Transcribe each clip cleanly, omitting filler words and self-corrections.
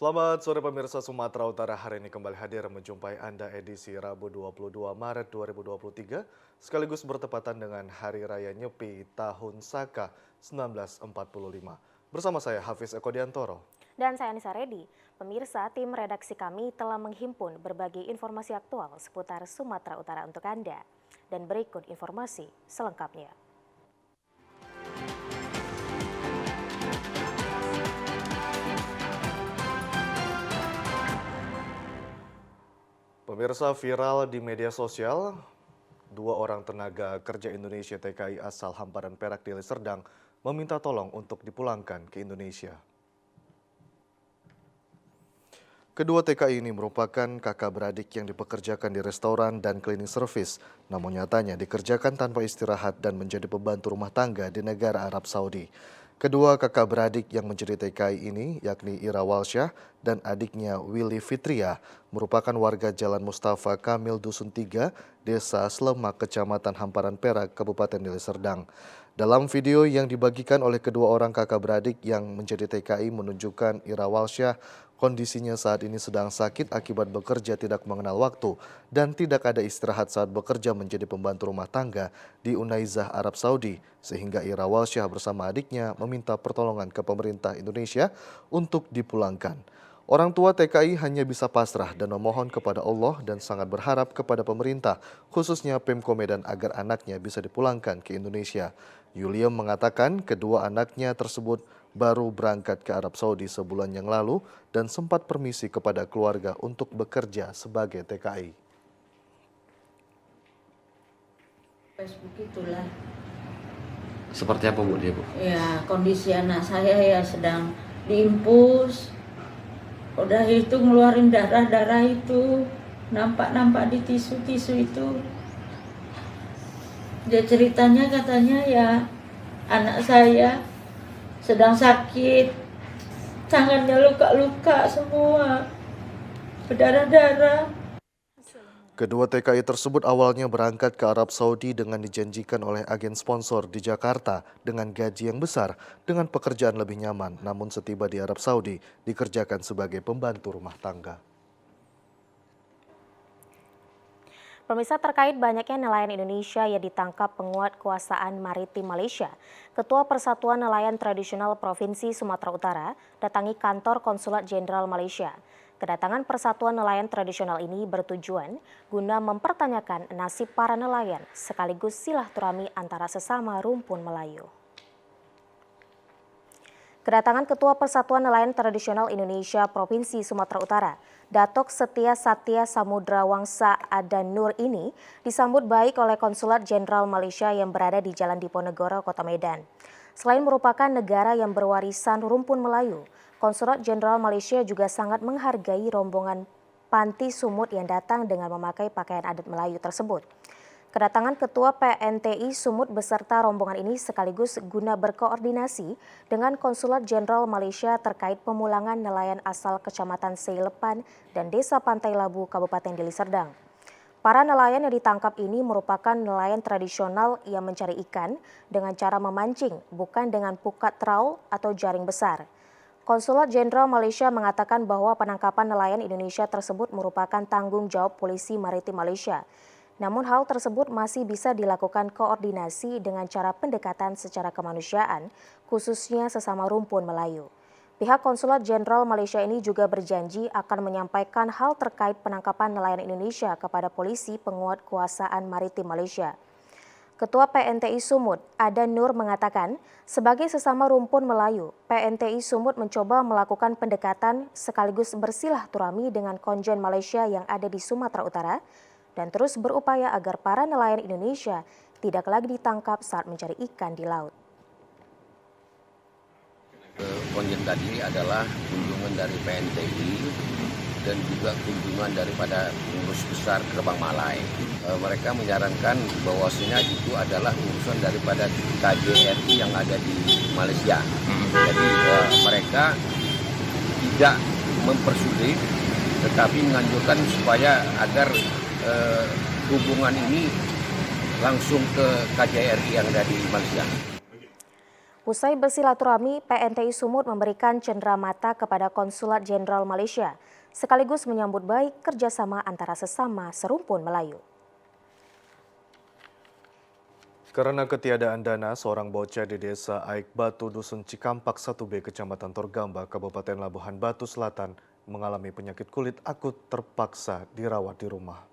Selamat sore pemirsa Sumatera Utara, hari ini kembali hadir menjumpai Anda edisi Rabu 22 Maret 2023 sekaligus bertepatan dengan Hari Raya Nyepi Tahun Saka 1945. Bersama saya Hafiz Eko Diantoro. Dan saya Anissa Redi. Pemirsa, tim redaksi kami telah menghimpun berbagai informasi aktual seputar Sumatera Utara untuk Anda. Dan berikut informasi selengkapnya. Pemirsa, viral di media sosial, dua orang tenaga kerja Indonesia TKI asal Hamparan Perak Deli Serdang meminta tolong untuk dipulangkan ke Indonesia. Kedua TKI ini merupakan kakak beradik yang dipekerjakan di restoran dan cleaning service, namun nyatanya dikerjakan tanpa istirahat dan menjadi pembantu rumah tangga di negara Arab Saudi. Kedua kakak beradik yang menjadi TKI ini, yakni Ira Walsyah dan adiknya Willy Fitria, merupakan warga Jalan Mustafa Kamil Dusun 3, Desa Slemak, Kecamatan Hamparan Perak, Kabupaten Deli Serdang. Dalam video yang dibagikan oleh kedua orang kakak beradik yang menjadi TKI menunjukkan Ira Walsyah kondisinya saat ini sedang sakit akibat bekerja tidak mengenal waktu dan tidak ada istirahat saat bekerja menjadi pembantu rumah tangga di Unaizah, Arab Saudi, sehingga Ira Walsyah bersama adiknya meminta pertolongan ke pemerintah Indonesia untuk dipulangkan. Orang tua TKI hanya bisa pasrah dan memohon kepada Allah dan sangat berharap kepada pemerintah, khususnya Pemko Medan agar anaknya bisa dipulangkan ke Indonesia. Yuliam mengatakan kedua anaknya tersebut baru berangkat ke Arab Saudi sebulan yang lalu dan sempat permisi kepada keluarga untuk bekerja sebagai TKI. Facebook itulah. Seperti apa Bu dia Bu? Ya, kondisi anak saya ya sedang diimpus. Udah itu ngeluarin darah-darah itu. Nampak-nampak di tisu-tisu itu. Dia ceritanya katanya ya anak saya sedang sakit. Tangannya luka-luka semua. Berdarah-darah. Kedua TKI tersebut awalnya berangkat ke Arab Saudi dengan dijanjikan oleh agen sponsor di Jakarta dengan gaji yang besar dengan pekerjaan lebih nyaman. Namun setiba di Arab Saudi dikerjakan sebagai pembantu rumah tangga. Pemirsa, terkait banyaknya nelayan Indonesia yang ditangkap penguat kuasaan maritim Malaysia, Ketua Persatuan Nelayan Tradisional Provinsi Sumatera Utara datangi kantor Konsulat Jenderal Malaysia. Kedatangan Persatuan Nelayan Tradisional ini bertujuan guna mempertanyakan nasib para nelayan sekaligus silaturahmi antara sesama rumpun Melayu. Kedatangan Ketua Persatuan Nelayan Tradisional Indonesia Provinsi Sumatera Utara, Datuk Setia Satya Samudra Wangsa Adan Nur ini disambut baik oleh Konsulat Jenderal Malaysia yang berada di Jalan Diponegoro, Kota Medan. Selain merupakan negara yang berwarisan rumpun Melayu, Konsulat Jenderal Malaysia juga sangat menghargai rombongan panti sumut yang datang dengan memakai pakaian adat Melayu tersebut. Kedatangan Ketua PNTI Sumut beserta rombongan ini sekaligus guna berkoordinasi dengan Konsulat Jenderal Malaysia terkait pemulangan nelayan asal Kecamatan Seilepan dan Desa Pantai Labu, Kabupaten Deli Serdang. Para nelayan yang ditangkap ini merupakan nelayan tradisional yang mencari ikan dengan cara memancing, bukan dengan pukat trawl atau jaring besar. Konsulat Jenderal Malaysia mengatakan bahwa penangkapan nelayan Indonesia tersebut merupakan tanggung jawab Polisi Maritim Malaysia. Namun hal tersebut masih bisa dilakukan koordinasi dengan cara pendekatan secara kemanusiaan, khususnya sesama rumpun Melayu. Pihak Konsulat Jenderal Malaysia ini juga berjanji akan menyampaikan hal terkait penangkapan nelayan Indonesia kepada Polisi Penguatkuasaan Maritim Malaysia. Ketua PNTI Sumut, Adan Nur mengatakan, sebagai sesama rumpun Melayu, PNTI Sumut mencoba melakukan pendekatan sekaligus bersilaturahmi dengan konjen Malaysia yang ada di Sumatera Utara dan terus berupaya agar para nelayan Indonesia tidak lagi ditangkap saat mencari ikan di laut. Konjen tadi adalah kunjungan dari PNTI dan juga kunjungan daripada pengurus besar Gerbang Malai. Mereka menyarankan bahwasanya itu adalah urusan daripada KJRI yang ada di Malaysia. Jadi mereka tidak mempersulit, tetapi menganjurkan supaya agar hubungan ini langsung ke KJRI yang ada di Malaysia. Usai bersilaturahmi, PNTI Sumut memberikan cenderamata kepada Konsulat Jenderal Malaysia, sekaligus menyambut baik kerjasama antara sesama serumpun Melayu. Karena ketiadaan dana, seorang bocah di desa Aik Batu, Dusun Cikampak 1B, Kecamatan Torgamba, Kabupaten Labuhan Batu Selatan, mengalami penyakit kulit akut terpaksa dirawat di rumah.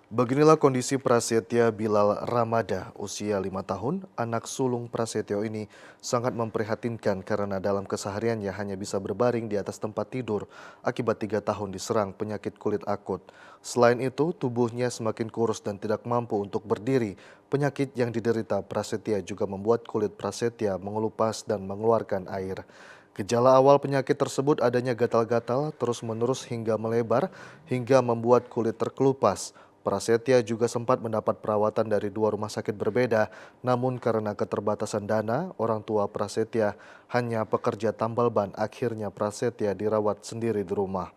Beginilah kondisi Prasetya Bilal Ramada, usia 5 tahun. Anak sulung Prasetyo ini sangat memprihatinkan karena dalam kesehariannya hanya bisa berbaring di atas tempat tidur akibat 3 tahun diserang penyakit kulit akut. Selain itu, tubuhnya semakin kurus dan tidak mampu untuk berdiri. Penyakit yang diderita Prasetya juga membuat kulit Prasetya mengelupas dan mengeluarkan air. Gejala awal penyakit tersebut adanya gatal-gatal terus-menerus hingga melebar hingga membuat kulit terkelupas. Prasetya juga sempat mendapat perawatan dari 2 rumah sakit berbeda, namun karena keterbatasan dana, orang tua Prasetya hanya pekerja tambal ban, akhirnya Prasetya dirawat sendiri di rumah.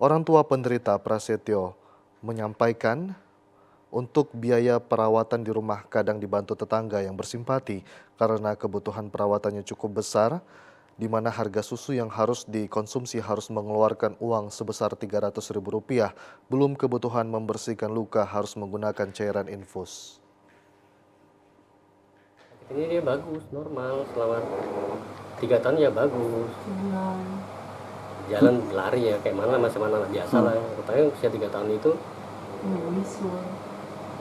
Orang tua penderita Prasetyo menyampaikan untuk biaya perawatan di rumah kadang dibantu tetangga yang bersimpati karena kebutuhan perawatannya cukup besar, di mana harga susu yang harus dikonsumsi harus mengeluarkan uang sebesar Rp300.000. Belum kebutuhan membersihkan luka harus menggunakan cairan infus. Ini dia bagus, normal, selama 3 tahun ya bagus. Jalan lari ya, kayak mana macam mana biasa lah. Katanya usia 3 tahun itu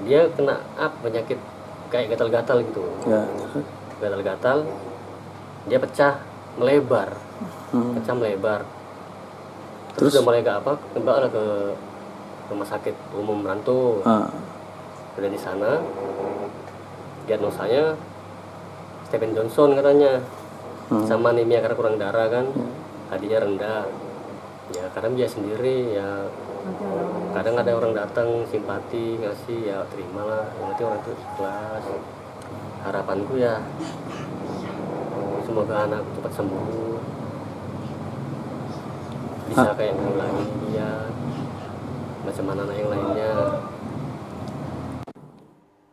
dia kena penyakit kayak gatal-gatal gitu. Gatal-gatal, dia pecah, melebar, terus udah mulai kembali ke rumah sakit umum Rantu. Udah di sana diagnosanya Stephen Johnson katanya, sama anemia karena kurang darah kan, tadinya rendah ya, kadang dia sendiri ya, kadang ada orang datang simpati ngasih ya terimalah, nanti orang itu ikhlas. Harapanku ya semoga anak cepat sembuh, bisa kayak yang lagi dia, macam anak yang lainnya.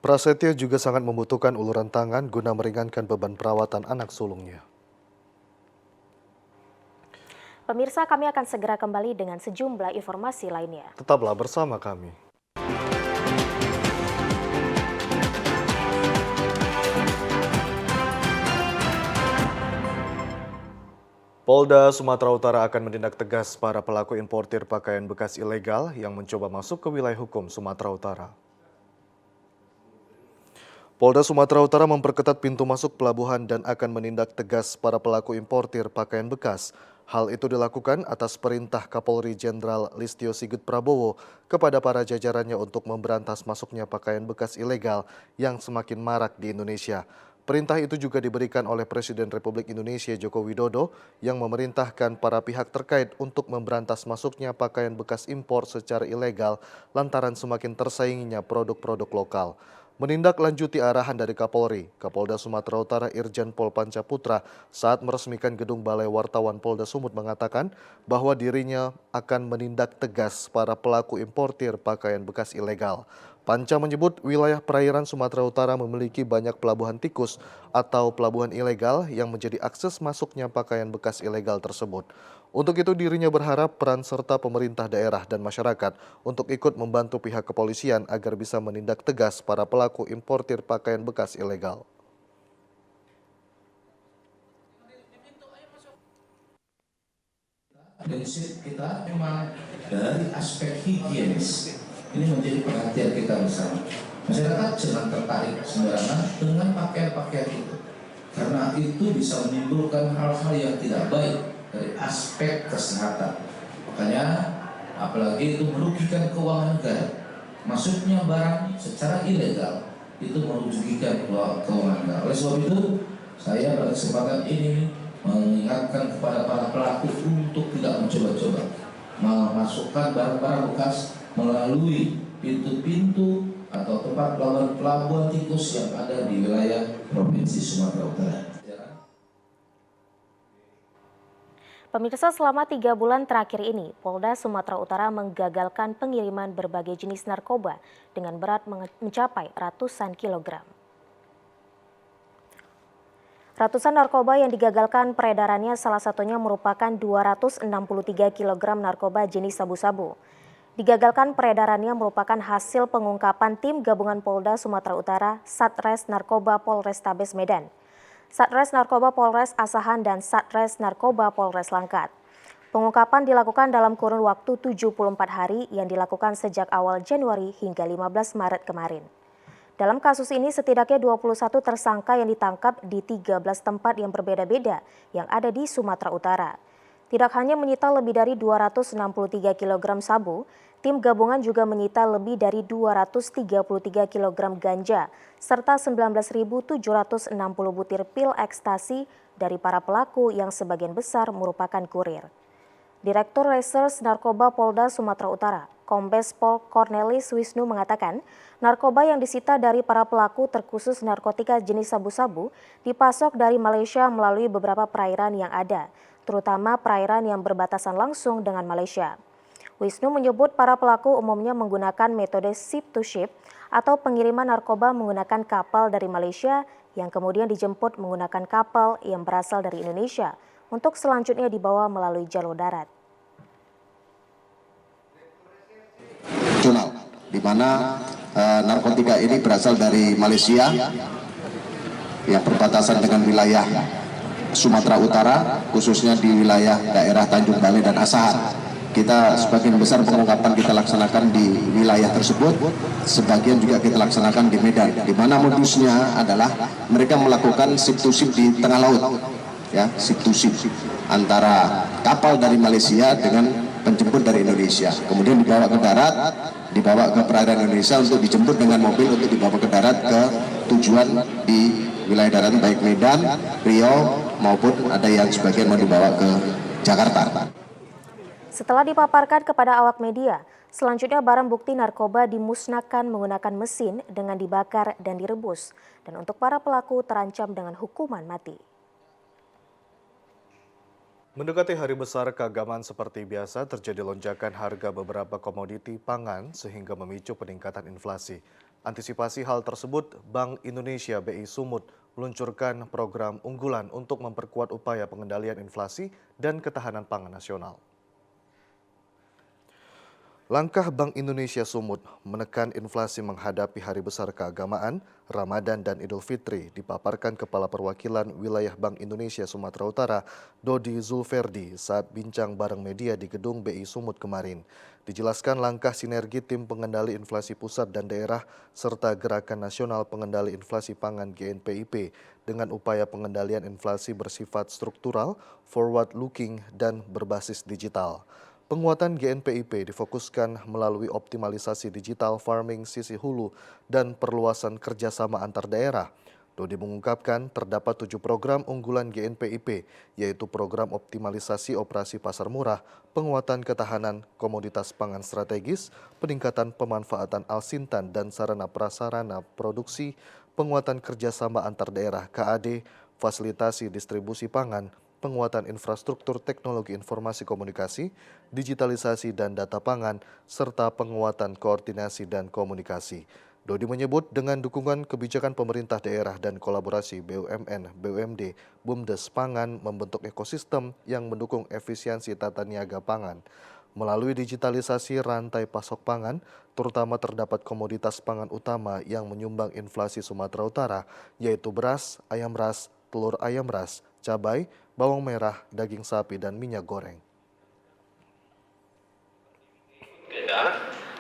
Prasetya juga sangat membutuhkan uluran tangan guna meringankan beban perawatan anak sulungnya. Pemirsa, kami akan segera kembali dengan sejumlah informasi lainnya. Tetaplah bersama kami. Polda Sumatera Utara akan menindak tegas para pelaku importir pakaian bekas ilegal yang mencoba masuk ke wilayah hukum Sumatera Utara. Polda Sumatera Utara memperketat pintu masuk pelabuhan dan akan menindak tegas para pelaku importir pakaian bekas. Hal itu dilakukan atas perintah Kapolri Jenderal Listio Sigit Prabowo kepada para jajarannya untuk memberantas masuknya pakaian bekas ilegal yang semakin marak di Indonesia. Perintah itu juga diberikan oleh Presiden Republik Indonesia Joko Widodo yang memerintahkan para pihak terkait untuk memberantas masuknya pakaian bekas impor secara ilegal lantaran semakin tersainginya produk-produk lokal. Menindaklanjuti arahan dari Kapolri, Kapolda Sumatera Utara Irjen Pol Panca Putra saat meresmikan gedung Balai Wartawan Polda Sumut mengatakan bahwa dirinya akan menindak tegas para pelaku importir pakaian bekas ilegal. Panca menyebut wilayah perairan Sumatera Utara memiliki banyak pelabuhan tikus atau pelabuhan ilegal yang menjadi akses masuknya pakaian bekas ilegal tersebut. Untuk itu dirinya berharap peran serta pemerintah daerah dan masyarakat untuk ikut membantu pihak kepolisian agar bisa menindak tegas para pelaku importir pakaian bekas ilegal. Prinsip kita memang dari aspek higienis ini menjadi perhatian kita bersama. Masyarakat jangan tertarik sembarangan dengan pakaian-pakaian itu, karena itu bisa menimbulkan hal-hal yang tidak baik dari aspek kesehatan. Makanya apalagi itu merugikan keuangan negara. Masuknya barang secara ilegal itu merugikan keuangan negara. Oleh sebab itu saya pada kesempatan ini mengingatkan kepada para pelaku untuk tidak mencoba-coba memasukkan barang-barang bekas melalui pintu-pintu atau tempat pelabuhan tikus yang ada di wilayah Provinsi Sumatera Utara. Pemirsa, selama 3 bulan terakhir ini, Polda Sumatera Utara menggagalkan pengiriman berbagai jenis narkoba dengan berat mencapai ratusan kilogram. Ratusan narkoba yang digagalkan peredarannya salah satunya merupakan 263 kg narkoba jenis sabu-sabu. Digagalkan peredarannya merupakan hasil pengungkapan tim gabungan Polda Sumatera Utara, Satres Narkoba Polrestabes Medan, Satres Narkoba Polres Asahan dan Satres Narkoba Polres Langkat. Pengungkapan dilakukan dalam kurun waktu 74 hari yang dilakukan sejak awal Januari hingga 15 Maret kemarin. Dalam kasus ini setidaknya 21 tersangka yang ditangkap di 13 tempat yang berbeda-beda yang ada di Sumatera Utara. Tidak hanya menyita lebih dari 263 kg sabu, tim gabungan juga menyita lebih dari 233 kg ganja serta 19.760 butir pil ekstasi dari para pelaku yang sebagian besar merupakan kurir. Direktur Reserse Narkoba Polda Sumatera Utara, Kombes Pol Cornelis Wisnu mengatakan, narkoba yang disita dari para pelaku terkhusus narkotika jenis sabu-sabu dipasok dari Malaysia melalui beberapa perairan yang ada, terutama perairan yang berbatasan langsung dengan Malaysia. Wisnu menyebut para pelaku umumnya menggunakan metode ship to ship atau pengiriman narkoba menggunakan kapal dari Malaysia yang kemudian dijemput menggunakan kapal yang berasal dari Indonesia untuk selanjutnya dibawa melalui jalur darat. Di mana narkotika ini berasal dari Malaysia yang berbatasan dengan wilayah Sumatera Utara, khususnya di wilayah daerah Tanjung Balai dan Asahan. Kita sebagian besar pengungkapan kita laksanakan di wilayah tersebut, sebagian juga kita laksanakan di Medan, di mana modusnya adalah mereka melakukan ship to ship di tengah laut, ya, ship to ship antara kapal dari Malaysia dengan penjemput dari Indonesia, kemudian dibawa ke darat, dibawa ke perairan Indonesia untuk dijemput dengan mobil untuk dibawa ke darat ke tujuan di wilayah darat baik Medan, Riau maupun ada yang sebagian mau dibawa ke Jakarta. Setelah dipaparkan kepada awak media, selanjutnya barang bukti narkoba dimusnahkan menggunakan mesin dengan dibakar dan direbus, dan untuk para pelaku terancam dengan hukuman mati. Mendekati hari besar keagamaan seperti biasa, terjadi lonjakan harga beberapa komoditi pangan sehingga memicu peningkatan inflasi. Antisipasi hal tersebut, Bank Indonesia BI Sumut meluncurkan program unggulan untuk memperkuat upaya pengendalian inflasi dan ketahanan pangan nasional. Langkah Bank Indonesia Sumut menekan inflasi menghadapi hari besar keagamaan, Ramadan dan Idul Fitri dipaparkan Kepala Perwakilan Wilayah Bank Indonesia Sumatera Utara, Dodi Zulferdi, saat bincang bareng media di Gedung BI Sumut kemarin. Dijelaskan langkah sinergi Tim Pengendali Inflasi Pusat dan Daerah serta Gerakan Nasional Pengendali Inflasi Pangan GNPIP dengan upaya pengendalian inflasi bersifat struktural, forward-looking, dan berbasis digital. Penguatan GNPIP difokuskan melalui optimalisasi digital farming sisi hulu dan perluasan kerjasama antar daerah. Dodi mengungkapkan terdapat 7 program unggulan GNPIP, yaitu program optimalisasi operasi pasar murah, penguatan ketahanan komoditas pangan strategis, peningkatan pemanfaatan alsintan dan sarana prasarana produksi, penguatan kerjasama antar daerah KAD, fasilitasi distribusi pangan, penguatan infrastruktur teknologi informasi komunikasi, digitalisasi dan data pangan, serta penguatan koordinasi dan komunikasi. Dodi menyebut dengan dukungan kebijakan pemerintah daerah dan kolaborasi BUMN, BUMD, BUMDes Pangan membentuk ekosistem yang mendukung efisiensi tata niaga pangan. Melalui digitalisasi rantai pasok pangan, terutama terdapat komoditas pangan utama yang menyumbang inflasi Sumatera Utara, yaitu beras, ayam ras, telur ayam ras, cabai, bawang merah, daging sapi, dan minyak goreng.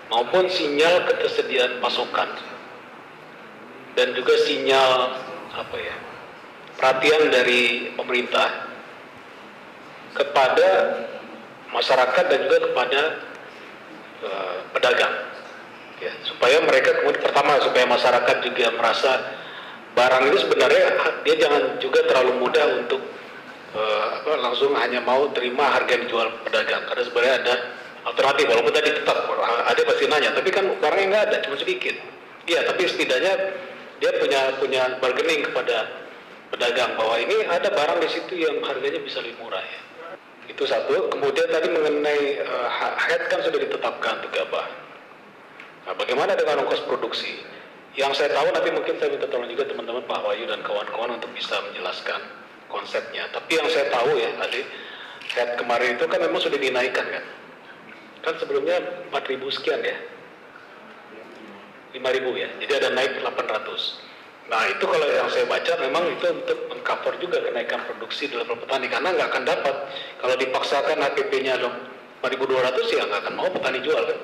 Maupun sinyal ketersediaan pasokan dan juga sinyal perhatian dari pemerintah kepada masyarakat dan juga kepada pedagang, ya, supaya mereka kemudian supaya masyarakat juga merasa barang ini sebenarnya dia jangan juga terlalu mudah untuk langsung hanya mau terima harga yang dijual pedagang, karena sebenarnya ada alternatif, walaupun tadi tetap ada pasti nanya, tapi kan barangnya nggak ada, cuma sedikit. Iya, tapi setidaknya dia punya bargaining kepada pedagang bahwa ini ada barang di situ yang harganya bisa lebih murah, ya. Itu satu. Kemudian tadi mengenai head kan sudah ditetapkan untuk gabah. Nah, bagaimana dengan ongkos produksi? Yang saya tahu nanti mungkin saya minta tolong juga teman-teman Pak Wahyu dan kawan-kawan untuk bisa menjelaskan konsepnya. Tapi yang saya tahu ya tadi, set kemarin itu kan memang sudah dinaikkan kan. Kan sebelumnya 4.000 sekian ya. 5.000 ya. Jadi ada naik 800. Nah itu kalau yang saya baca memang itu untuk mengcover juga kenaikan produksi di level petani. Karena nggak akan dapat. Kalau dipaksakan HPP-nya 4.200 ya nggak akan mau petani jual kan.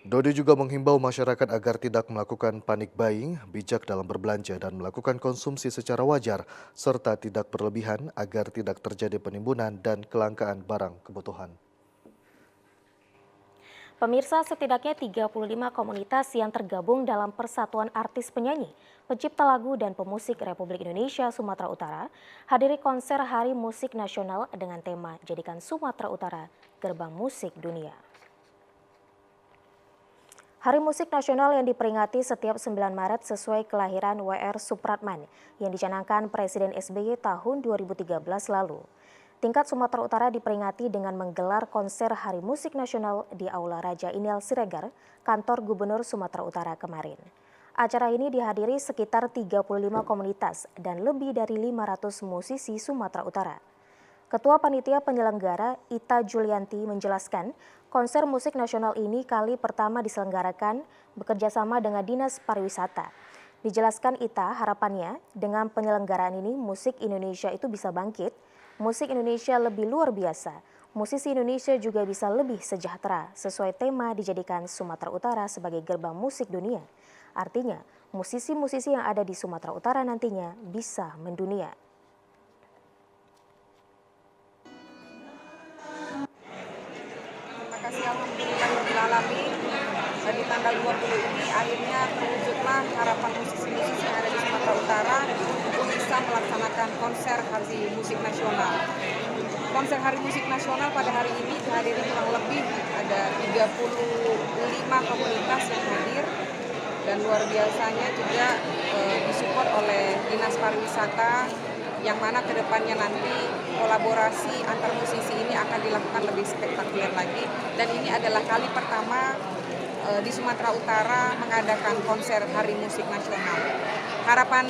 Dodi juga menghimbau masyarakat agar tidak melakukan panic buying, bijak dalam berbelanja dan melakukan konsumsi secara wajar, serta tidak berlebihan agar tidak terjadi penimbunan dan kelangkaan barang kebutuhan. Pemirsa, setidaknya 35 komunitas yang tergabung dalam Persatuan Artis Penyanyi, Pencipta Lagu dan Pemusik Republik Indonesia Sumatera Utara hadiri konser Hari Musik Nasional dengan tema Jadikan Sumatera Utara Gerbang Musik Dunia. Hari Musik Nasional yang diperingati setiap 9 Maret sesuai kelahiran W.R. Supratman yang dicanangkan Presiden SBY tahun 2013 lalu. Tingkat Sumatera Utara diperingati dengan menggelar konser Hari Musik Nasional di Aula Raja Inel Siregar, kantor Gubernur Sumatera Utara kemarin. Acara ini dihadiri sekitar 35 komunitas dan lebih dari 500 musisi Sumatera Utara. Ketua Panitia Penyelenggara Ita Julianti menjelaskan, konser musik nasional ini kali pertama diselenggarakan bekerjasama dengan Dinas Pariwisata. Dijelaskan Ita, harapannya dengan penyelenggaraan ini musik Indonesia itu bisa bangkit, musik Indonesia lebih luar biasa, musisi Indonesia juga bisa lebih sejahtera sesuai tema dijadikan Sumatera Utara sebagai gerbang musik dunia. Artinya, musisi-musisi yang ada di Sumatera Utara nantinya bisa mendunia. Terima kasih alhamdulillahirobbilalamin. Di tanggal 20 ini akhirnya terwujudlah harapan musisi-musisi yang ada di Sumatera Utara untuk bisa melaksanakan konser Hari Musik Nasional. Konser Hari Musik Nasional pada hari ini dihadiri kurang lebih ada 35 komunitas yang hadir dan luar biasanya juga disupport oleh Dinas Pariwisata yang mana kedepannya nanti kolaborasi antar musisi ini akan dilakukan lebih spektakuler lagi dan ini adalah kali pertama di Sumatera Utara mengadakan konser Hari Musik Nasional. Harapan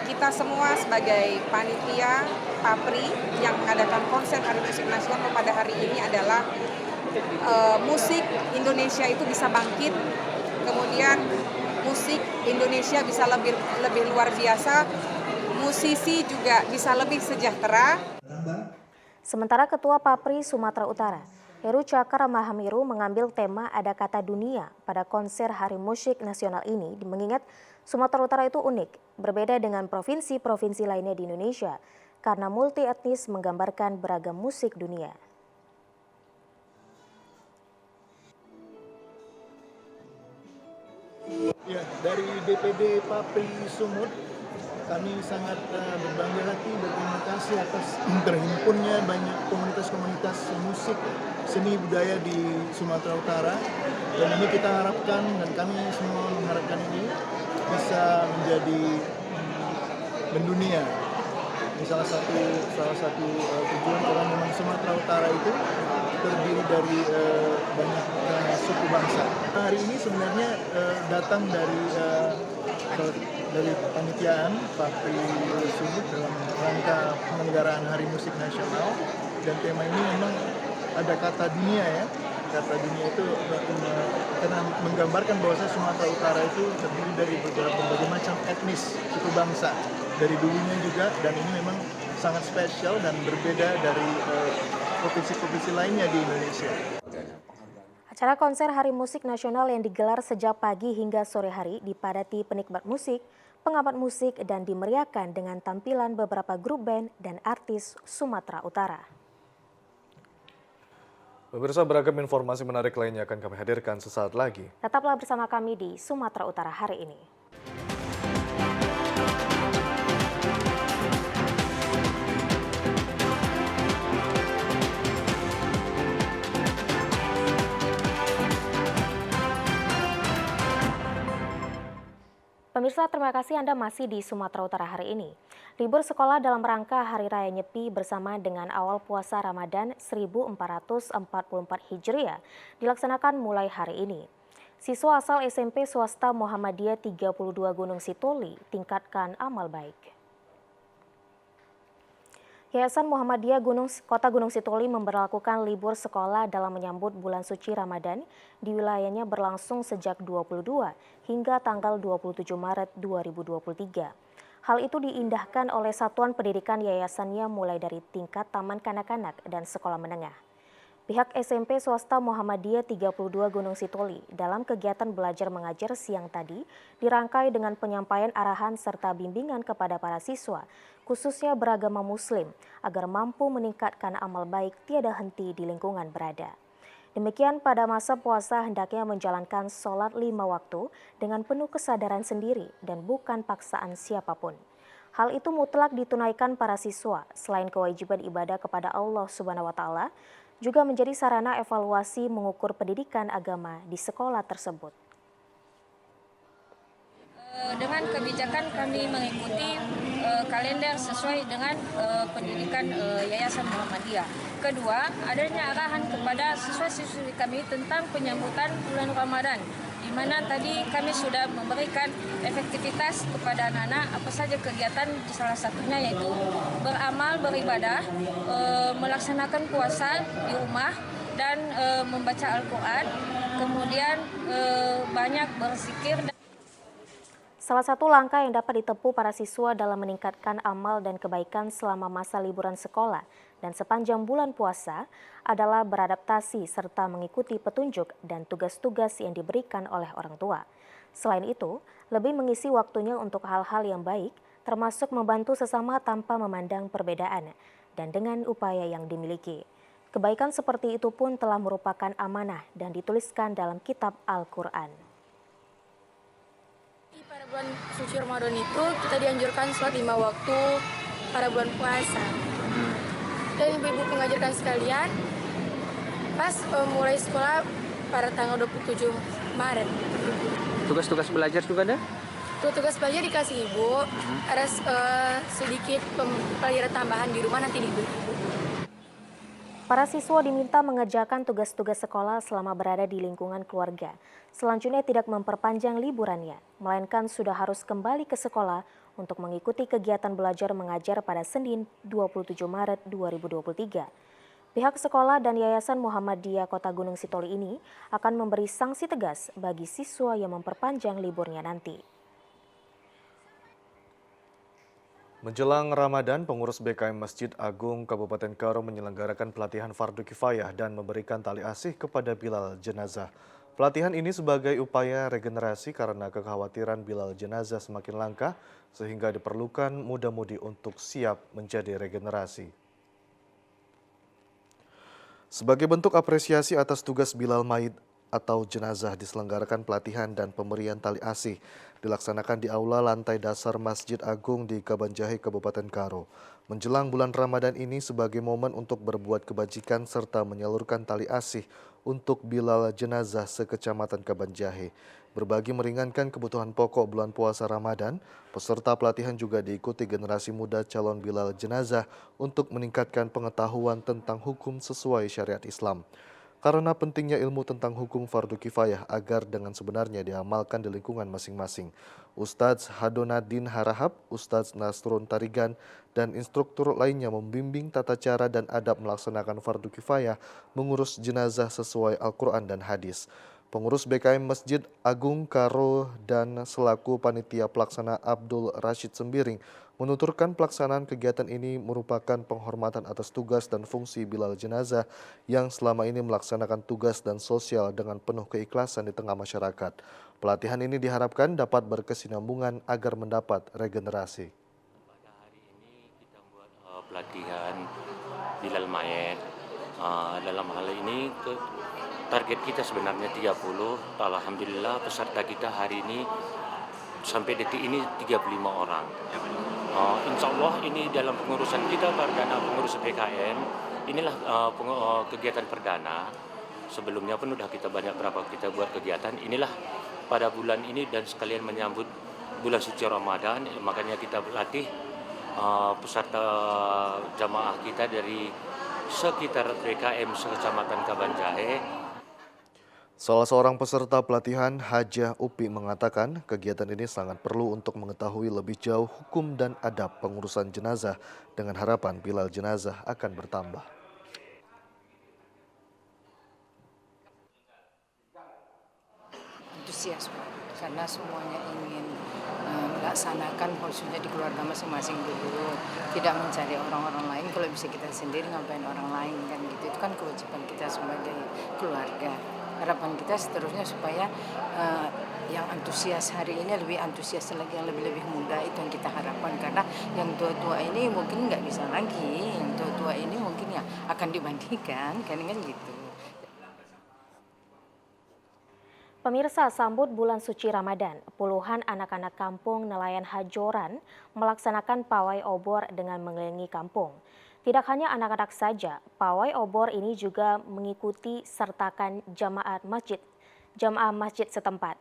kita semua sebagai panitia Papri yang mengadakan konser Hari Musik Nasional pada hari ini adalah musik Indonesia itu bisa bangkit, kemudian musik Indonesia bisa lebih luar biasa, musisi juga bisa lebih sejahtera. Sementara Ketua Papri Sumatera Utara, Heru Cakra Mahamiru mengambil tema Ada Kata Dunia pada konser Hari Musik Nasional ini mengingat Sumatera Utara itu unik, berbeda dengan provinsi-provinsi lainnya di Indonesia karena multi etnis menggambarkan beragam musik dunia. Ya, dari DPD Papri Sumut, kami sangat berbangga hati, berterima kasih atas terhimpunnya banyak komunitas-komunitas musik, seni budaya di Sumatera Utara. Dan ini kita harapkan dan kami semua mengharapkan ini bisa menjadi mendunia. Ini salah satu tujuan karena memang Sumatera Utara itu terdiri dari banyak suku bangsa. Hari ini sebenarnya datang dari panitiaan Papri Sumut dalam rangka penyelenggaraan Hari Musik Nasional dan tema ini memang ada kata dunia ya. Kata dunia itu karena menggambarkan bahwa Sumatera Utara itu terdiri dari berbagai macam etnis suku bangsa dari dulunya juga dan ini memang sangat spesial dan berbeda dari provinsi-provinsi lainnya di Indonesia. Acara konser Hari Musik Nasional yang digelar sejak pagi hingga sore hari dipadati penikmat musik, pengamat musik dan dimeriahkan dengan tampilan beberapa grup band dan artis Sumatera Utara. Pemirsa, beragam informasi menarik lainnya akan kami hadirkan sesaat lagi. Tetaplah bersama kami di Sumatera Utara hari ini. Pemirsa, terima kasih Anda masih di Sumatera Utara hari ini. Libur sekolah dalam rangka Hari Raya Nyepi bersama dengan awal puasa Ramadan 1444 Hijriah dilaksanakan mulai hari ini. Siswa asal SMP swasta Muhammadiyah 32 Gunung Sitoli tingkatkan amal baik. Yayasan Muhammadiyah Kota Gunung Sitoli memberlakukan libur sekolah dalam menyambut bulan suci Ramadan di wilayahnya berlangsung sejak 22 hingga tanggal 27 Maret 2023. Hal itu diindahkan oleh satuan pendidikan yayasannya mulai dari tingkat taman kanak-kanak dan sekolah menengah. Pihak SMP swasta Muhammadiyah 32 Gunung Sitoli dalam kegiatan belajar mengajar siang tadi dirangkai dengan penyampaian arahan serta bimbingan kepada para siswa, khususnya beragama muslim, agar mampu meningkatkan amal baik tiada henti di lingkungan berada. Demikian pada masa puasa hendaknya menjalankan sholat 5 waktu dengan penuh kesadaran sendiri dan bukan paksaan siapapun. Hal itu mutlak ditunaikan para siswa selain kewajiban ibadah kepada Allah Subhanahu wa taala, juga menjadi sarana evaluasi mengukur pendidikan agama di sekolah tersebut. Dengan kebijakan kami mengikuti kalender sesuai dengan pendidikan Yayasan Muhammadiyah. Kedua, adanya arahan kepada siswa-siswi kami tentang penyambutan bulan Ramadan, di mana tadi kami sudah memberikan efektivitas kepada anak-anak apa saja kegiatan, salah satunya yaitu beramal, beribadah, melaksanakan puasa di rumah dan membaca Al-Quran, kemudian banyak berzikir. Salah satu langkah yang dapat ditempuh para siswa dalam meningkatkan amal dan kebaikan selama masa liburan sekolah dan sepanjang bulan puasa adalah beradaptasi serta mengikuti petunjuk dan tugas-tugas yang diberikan oleh orang tua. Selain itu, lebih mengisi waktunya untuk hal-hal yang baik, termasuk membantu sesama tanpa memandang perbedaan dan dengan upaya yang dimiliki. Kebaikan seperti itu pun telah merupakan amanah dan dituliskan dalam kitab Al-Quran. Pada bulan suci Ramadan itu kita dianjurkan sholat 5 waktu pada bulan puasa. Dan ibu-ibu pengajarkan sekalian, pas mulai sekolah pada tanggal 27 Maret. Tugas-tugas belajar juga ada? Tugas belajar dikasih ibu, ada sedikit pelajaran tambahan di rumah nanti ibu. Para siswa diminta mengerjakan tugas-tugas sekolah selama berada di lingkungan keluarga. Selanjutnya tidak memperpanjang liburannya, melainkan sudah harus kembali ke sekolah untuk mengikuti kegiatan belajar mengajar pada Senin 27 Maret 2023. Pihak sekolah dan Yayasan Muhammadiyah Kota Gunung Sitoli ini akan memberi sanksi tegas bagi siswa yang memperpanjang liburnya nanti. Menjelang Ramadan, pengurus BKM Masjid Agung Kabupaten Karo menyelenggarakan pelatihan fardu kifayah dan memberikan tali asih kepada Bilal jenazah. Pelatihan ini sebagai upaya regenerasi karena kekhawatiran Bilal jenazah semakin langka sehingga diperlukan muda-mudi untuk siap menjadi regenerasi. Sebagai bentuk apresiasi atas tugas Bilal Maid atau jenazah diselenggarakan pelatihan dan pemberian tali asih dilaksanakan di aula lantai dasar Masjid Agung di Kabanjahe, Kabupaten Karo. Menjelang bulan Ramadan ini sebagai momen untuk berbuat kebajikan serta menyalurkan tali asih untuk Bilal jenazah sekecamatan Kabanjahe. Berbagi meringankan kebutuhan pokok bulan puasa Ramadan, peserta pelatihan juga diikuti generasi muda calon Bilal jenazah untuk meningkatkan pengetahuan tentang hukum sesuai syariat Islam. Karena pentingnya ilmu tentang hukum fardu kifayah agar dengan sebenarnya diamalkan di lingkungan masing-masing. Ustadz Hadonadin Harahap, Ustadz Nasrun Tarigan, dan instruktur lainnya membimbing tata cara dan adab melaksanakan fardu kifayah mengurus jenazah sesuai Al-Quran dan hadis. Pengurus BKM Masjid Agung Karo dan selaku panitia pelaksana Abdul Rashid Sembiring menuturkan pelaksanaan kegiatan ini merupakan penghormatan atas tugas dan fungsi Bilal jenazah yang selama ini melaksanakan tugas dan sosial dengan penuh keikhlasan di tengah masyarakat. Pelatihan ini diharapkan dapat berkesinambungan agar mendapat regenerasi. Pada hari ini kita buat pelatihan Bilal Mayit. Dalam hal ini target kita sebenarnya 30. Alhamdulillah peserta kita hari ini sampai detik ini 35 orang. Insya Allah ini dalam pengurusan kita perdana pengurus BKM, inilah kegiatan perdana. Sebelumnya pun sudah kita banyak berapa kita buat kegiatan. Inilah pada bulan ini dan sekalian menyambut bulan suci Ramadan, makanya kita berlatih peserta jamaah kita dari sekitar BKM sekecamatan Kabanjahe. Salah seorang peserta pelatihan, Hajah Upi, mengatakan kegiatan ini sangat perlu untuk mengetahui lebih jauh hukum dan adab pengurusan jenazah dengan harapan bila jenazah akan bertambah. Antusias, Pak, karena semuanya ingin melaksanakan khususnya di keluarga masing-masing dulu, tidak mencari orang-orang lain. Kalau bisa kita sendiri, ngapain orang lain kan gitu. Itu kan kewajiban kita sebagai keluarga. Harapan kita seterusnya supaya yang antusias hari ini lebih antusias lagi, yang lebih muda, itu yang kita harapkan. Karena yang tua-tua ini mungkin nggak bisa lagi, yang tua-tua ini mungkin ya akan dibandingkan, kan gitu. Pemirsa, sambut bulan suci Ramadan, puluhan anak-anak kampung nelayan Hajoran melaksanakan pawai obor dengan mengelilingi kampung. Tidak hanya anak-anak saja, pawai obor ini juga mengikuti sertakan jamaah masjid setempat.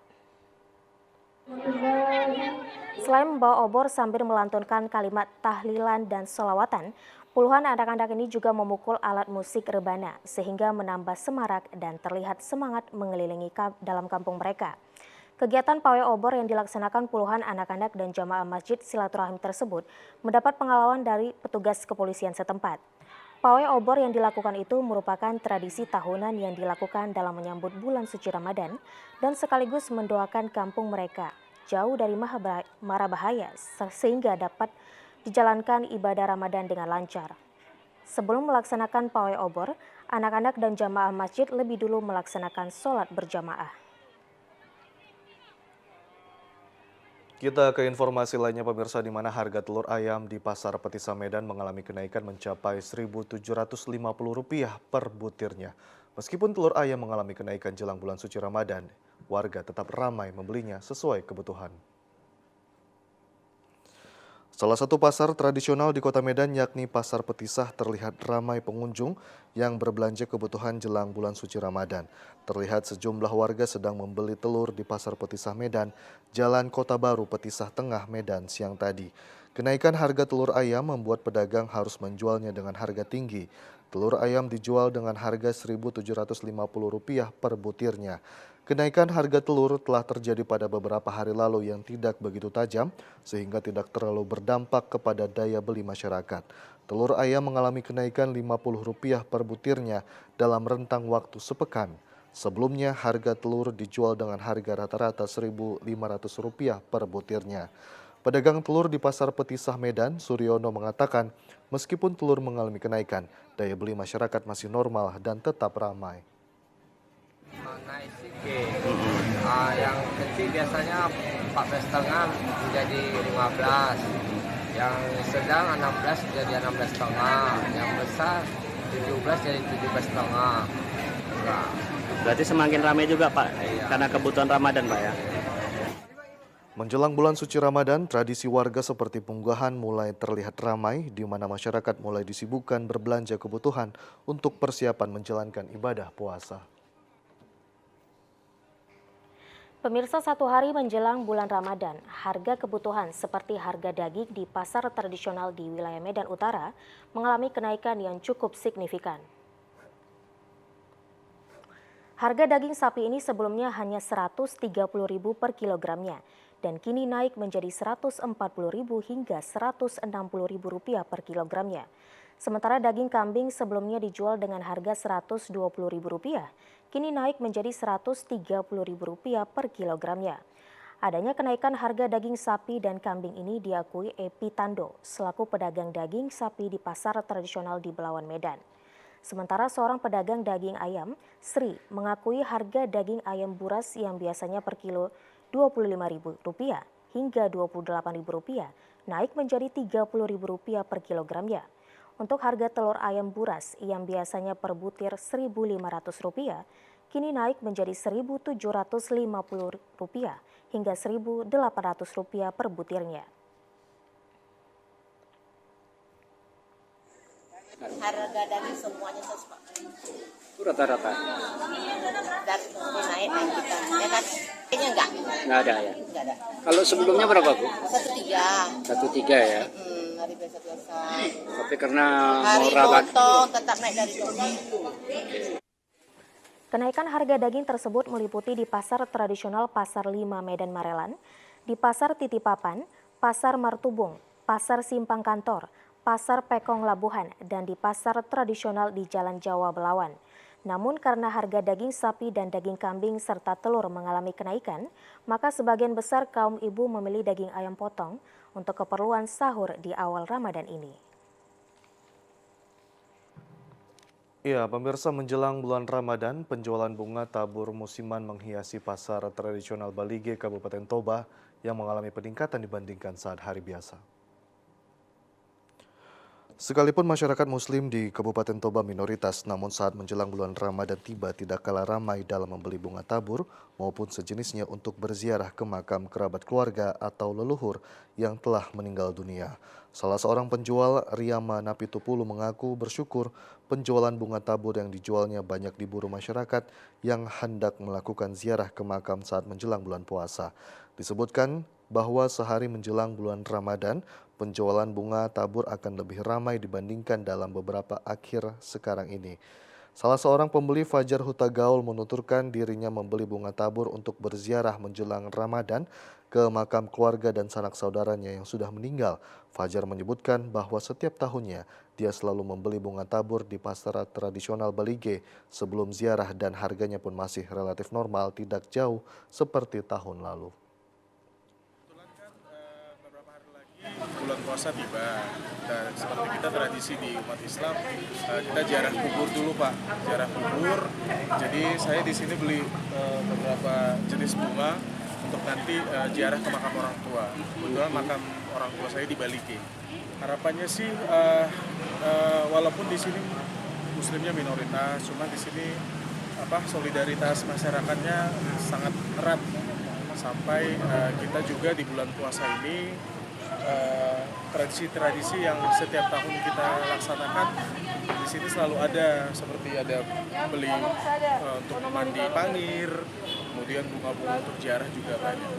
Selain membawa obor sambil melantunkan kalimat tahlilan dan sholawatan, puluhan anak-anak ini juga memukul alat musik rebana sehingga menambah semarak dan terlihat semangat mengelilingi dalam kampung mereka. Kegiatan pawai obor yang dilaksanakan puluhan anak-anak dan jamaah masjid silaturahmi tersebut mendapat pengawalan dari petugas kepolisian setempat. Pawai obor yang dilakukan itu merupakan tradisi tahunan yang dilakukan dalam menyambut bulan suci Ramadan dan sekaligus mendoakan kampung mereka jauh dari mara bahaya sehingga dapat dijalankan ibadah Ramadan dengan lancar. Sebelum melaksanakan pawai obor, anak-anak dan jamaah masjid lebih dulu melaksanakan sholat berjamaah. Kita ke informasi lainnya, pemirsa, di mana harga telur ayam di Pasar Petisa Medan mengalami kenaikan mencapai Rp1.750 per butirnya. Meskipun telur ayam mengalami kenaikan jelang bulan suci Ramadan, warga tetap ramai membelinya sesuai kebutuhan. Salah satu pasar tradisional di Kota Medan yakni Pasar Petisah terlihat ramai pengunjung yang berbelanja kebutuhan jelang bulan suci Ramadan. Terlihat sejumlah warga sedang membeli telur di Pasar Petisah Medan, Jalan Kota Baru, Petisah Tengah, Medan siang tadi. Kenaikan harga telur ayam membuat pedagang harus menjualnya dengan harga tinggi. Telur ayam dijual dengan harga Rp1.750 per butirnya. Kenaikan harga telur telah terjadi pada beberapa hari lalu yang tidak begitu tajam sehingga tidak terlalu berdampak kepada daya beli masyarakat. Telur ayam mengalami kenaikan Rp50 per butirnya dalam rentang waktu sepekan. Sebelumnya harga telur dijual dengan harga rata-rata Rp1.500 per butirnya. Pedagang telur di Pasar Petisah Medan, Suryono, mengatakan meskipun telur mengalami kenaikan, daya beli masyarakat masih normal dan tetap ramai. Naik sedikit. Yang kecil biasanya 14,5 menjadi 15. Yang sedang 16 jadi 16,5. Yang besar 17 jadi 17,5. Berarti semakin ramai juga, Pak, karena kebutuhan Ramadan, Pak, ya? Menjelang bulan suci Ramadan, tradisi warga seperti punggahan mulai terlihat ramai di mana masyarakat mulai disibukkan berbelanja kebutuhan untuk persiapan menjalankan ibadah puasa. Pemirsa, satu hari menjelang bulan Ramadan, harga kebutuhan seperti harga daging di pasar tradisional di wilayah Medan Utara mengalami kenaikan yang cukup signifikan. Harga daging sapi ini sebelumnya hanya Rp130.000 per kilogramnya dan kini naik menjadi Rp140.000 hingga Rp160.000 per kilogramnya. Sementara daging kambing sebelumnya dijual dengan harga Rp120.000, kini naik menjadi Rp130.000 per kilogramnya. Adanya kenaikan harga daging sapi dan kambing ini diakui Epi Tando, selaku pedagang daging sapi di pasar tradisional di Belawan, Medan. Sementara seorang pedagang daging ayam, Sri, mengakui harga daging ayam buras yang biasanya per kilo Rp25.000 hingga Rp28.000 naik menjadi Rp30.000 per kilogramnya. Untuk harga telur ayam buras yang biasanya per butir Rp1.500, kini naik menjadi Rp1.750 hingga Rp1.800 per butirnya. Harga daging semuanya 100, Pak. Itu rata-rata? Dari naik kita, ya kan? Kayaknya enggak. Nggak ada, ya? Enggak ada. Kalau sebelumnya berapa, Bu? 1,3. 1,3, ya? Hari biasa-biasa. Tapi karena hari mau Ramadan, potong tetap naik dari 2. Kenaikan harga daging tersebut meliputi di Pasar Tradisional Pasar 5 Medan Marelan, di Pasar Titipapan, Pasar Martubung, Pasar Simpang Kantor, Pasar Pekong Labuhan, dan di Pasar Tradisional di Jalan Jawa Belawan. Namun karena harga daging sapi dan daging kambing serta telur mengalami kenaikan, maka sebagian besar kaum ibu memilih daging ayam potong untuk keperluan sahur di awal Ramadan ini. Ya, pemirsa, menjelang bulan Ramadan, penjualan bunga tabur musiman menghiasi pasar tradisional Balige, Kabupaten Toba yang mengalami peningkatan dibandingkan saat hari biasa. Sekalipun masyarakat Muslim di Kabupaten Toba minoritas, namun saat menjelang bulan Ramadan tiba tidak kalah ramai dalam membeli bunga tabur maupun sejenisnya untuk berziarah ke makam kerabat keluarga atau leluhur yang telah meninggal dunia. Salah seorang penjual, Riyama Napitupulu, mengaku bersyukur penjualan bunga tabur yang dijualnya banyak diburu masyarakat yang hendak melakukan ziarah ke makam saat menjelang bulan puasa. Disebutkan bahwa sehari menjelang bulan Ramadan, penjualan bunga tabur akan lebih ramai dibandingkan dalam beberapa akhir sekarang ini. Salah seorang pembeli, Fajar Hutagaul, menuturkan dirinya membeli bunga tabur untuk berziarah menjelang Ramadan ke makam keluarga dan sanak saudaranya yang sudah meninggal. Fajar menyebutkan bahwa setiap tahunnya dia selalu membeli bunga tabur di pasar tradisional Balige sebelum ziarah dan harganya pun masih relatif normal, tidak jauh seperti tahun lalu. Bulan puasa tiba dan seperti kita tradisi di umat Islam, kita ziarah kubur dulu, Pak, ziarah kubur. Jadi saya di sini beli beberapa jenis bunga untuk nanti ziarah ke makam orang tua. Kebetulan makam orang tua saya di Balige. Harapannya sih walaupun di sini muslimnya minoritas, cuma di sini solidaritas masyarakatnya sangat erat sampai kita juga di bulan puasa ini tradisi-tradisi yang setiap tahun kita laksanakan di sini selalu ada, seperti ada beli untuk mandi pangir, kemudian bunga-bunga untuk ziarah juga banyak.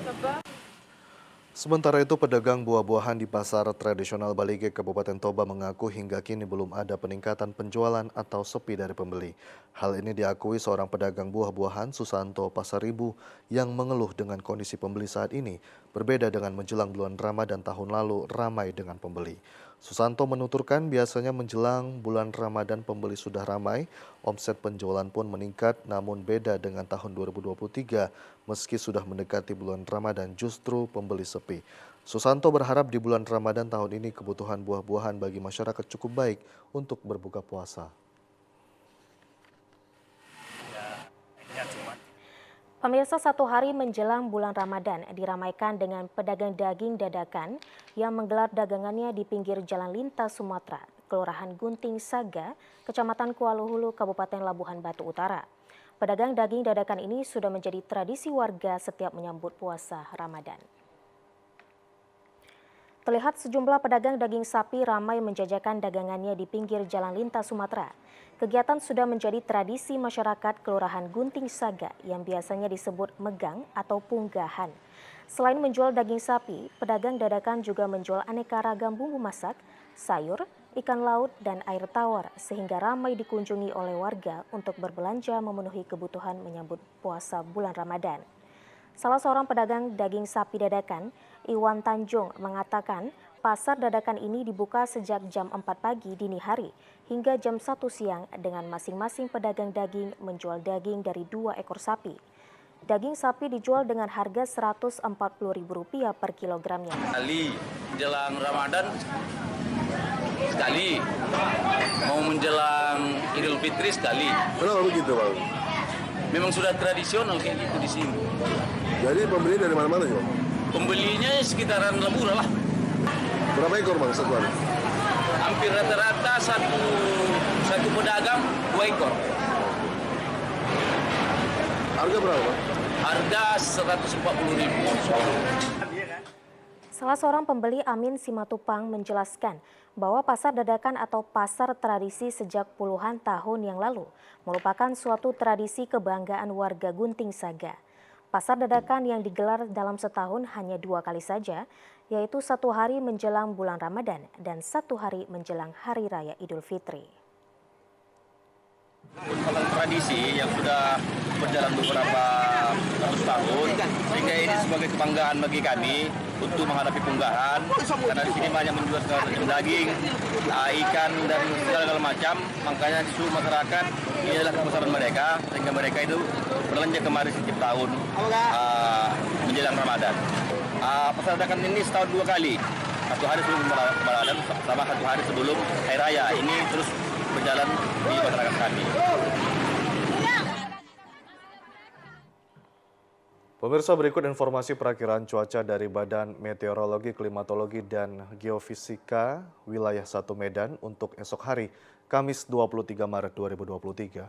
Sementara itu, pedagang buah-buahan di pasar tradisional Balige, Kabupaten Toba mengaku hingga kini belum ada peningkatan penjualan atau sepi dari pembeli. Hal ini diakui seorang pedagang buah-buahan, Susanto Pasaribu, yang mengeluh dengan kondisi pembeli saat ini berbeda dengan menjelang bulan Ramadan tahun lalu ramai dengan pembeli. Susanto menuturkan biasanya menjelang bulan Ramadan pembeli sudah ramai, omset penjualan pun meningkat, namun beda dengan tahun 2023 meski sudah mendekati bulan Ramadan justru pembeli sepi. Susanto berharap di bulan Ramadan tahun ini kebutuhan buah-buahan bagi masyarakat cukup baik untuk berbuka puasa. Pemirsa, satu hari menjelang bulan Ramadan diramaikan dengan pedagang daging dadakan yang menggelar dagangannya di pinggir Jalan Lintas Sumatera, Kelurahan Gunting Saga, Kecamatan Kuala Hulu, Kabupaten Labuhan Batu Utara. Pedagang daging dadakan ini sudah menjadi tradisi warga setiap menyambut puasa Ramadan. Terlihat sejumlah pedagang daging sapi ramai menjajakan dagangannya di pinggir Jalan Lintas Sumatera. Kegiatan sudah menjadi tradisi masyarakat Kelurahan Gunting Saga yang biasanya disebut megang atau punggahan. Selain menjual daging sapi, pedagang dadakan juga menjual aneka ragam bumbu masak, sayur, ikan laut, dan air tawar sehingga ramai dikunjungi oleh warga untuk berbelanja memenuhi kebutuhan menyambut puasa bulan Ramadan. Salah seorang pedagang daging sapi dadakan, Iwan Tanjung, mengatakan pasar dadakan ini dibuka sejak jam 4 pagi dini hari hingga jam 1 siang dengan masing-masing pedagang daging menjual daging dari 2 ekor sapi. Daging sapi dijual dengan harga Rp140.000 per kilogramnya. Sekali menjelang Ramadan, sekali mau menjelang Idul Fitri sekali. Kenapa begitu, Bang? Memang sudah tradisional kayak gitu di sini. Jadi pembeli dari mana-mana juga? Pembelinya sekitaran Labura lah. Berapa ekor, Bang, satu hari? Hampir rata-rata satu pedagang 2 ekor. Harga berapa, Bang? Harga Rp140.000. Salah seorang pembeli, Amin Simatupang, menjelaskan bahwa pasar dadakan atau pasar tradisi sejak puluhan tahun yang lalu merupakan suatu tradisi kebanggaan warga Gunting Saga. Pasar dadakan yang digelar dalam setahun hanya 2 kali saja, yaitu 1 hari menjelang bulan Ramadan dan 1 hari menjelang Hari Raya Idul Fitri. Merupakan tradisi yang sudah berjalan beberapa ratus tahun, sehingga ini sebagai kebanggaan bagi kami untuk menghadapi punggahan, karena di sini banyak menjual daging, ikan dan segala macam. Makanya seluruh masyarakat ini adalah kebesaran mereka, sehingga mereka itu berlanja kemari setiap tahun menjelang Ramadan. Perserdakan ini setahun 2 kali, 1 hari sebelum Ramadan sama 1 hari sebelum Hari Raya. Ini terus berjalan di masyarakat kami. Pemirsa, berikut informasi perakiraan cuaca dari Badan Meteorologi, Klimatologi, dan Geofisika Wilayah 1 Medan untuk esok hari, Kamis 23 Maret 2023.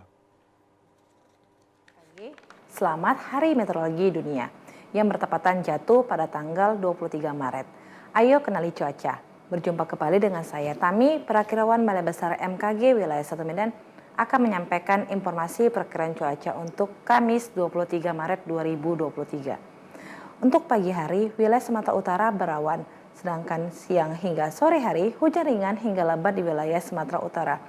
Selamat Hari Meteorologi Dunia yang bertepatan jatuh pada tanggal 23 Maret. Ayo kenali cuaca. Berjumpa kembali dengan saya Tami, perakirawan Balai Besar MKG Wilayah 1 Medan, akan menyampaikan informasi perakiraan cuaca untuk Kamis 23 Maret 2023. Untuk pagi hari, wilayah Sumatera Utara berawan, sedangkan siang hingga sore hari hujan ringan hingga lebat di wilayah Sumatera Utara.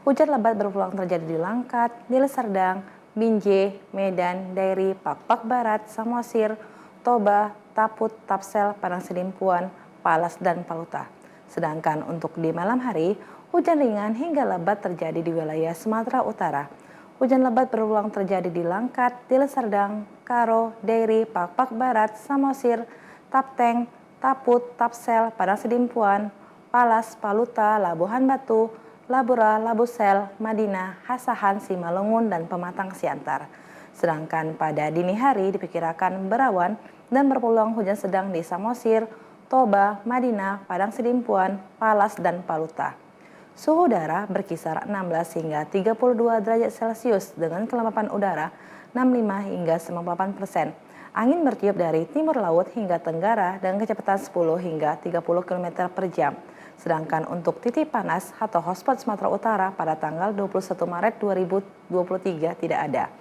Hujan lebat berulang terjadi di Langkat, Deli Serdang, Binjai, Medan, Dairi, Pakpak Barat, Samosir, Toba, Taput, Tapsel, Padang Sidimpuan, Palas, dan Paluta. Sedangkan untuk di malam hari, hujan ringan hingga lebat terjadi di wilayah Sumatera Utara. Hujan lebat berulang terjadi di Langkat, Deli Serdang, Karo, Dairi, Pakpak Barat, Samosir, Tapteng, Taput, Tapsel, Padang Sidimpuan, Palas, Paluta, Labuhan Batu, Labura, Labusel, Madinah, Hasahan, Simalungun, dan Pematang Siantar. Sedangkan pada dini hari diperkirakan berawan dan berpeluang hujan sedang di Samosir, Toba, Madinah, Padang Sidimpuan, Palas, dan Paluta. Suhu udara berkisar 16 hingga 32 derajat Celcius dengan kelembapan udara 65 hingga 98%. Angin bertiup dari timur laut hingga tenggara dengan kecepatan 10 hingga 30 km per jam. Sedangkan untuk titik panas atau hotspot Sumatera Utara pada tanggal 21 Maret 2023 tidak ada.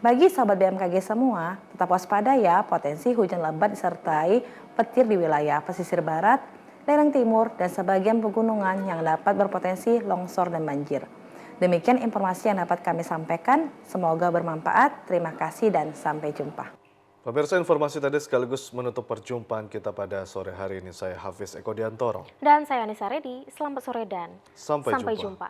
Bagi sahabat BMKG semua, tetap waspada ya, potensi hujan lebat disertai petir di wilayah pesisir barat, lereng timur, dan sebagian pegunungan yang dapat berpotensi longsor dan banjir. Demikian informasi yang dapat kami sampaikan, semoga bermanfaat. Terima kasih dan sampai jumpa. Pemirsa, informasi tadi sekaligus menutup perjumpaan kita pada sore hari ini. Saya Hafiz Eko Diantoro. Dan saya Anissa Redi, selamat sore dan sampai jumpa. jumpa.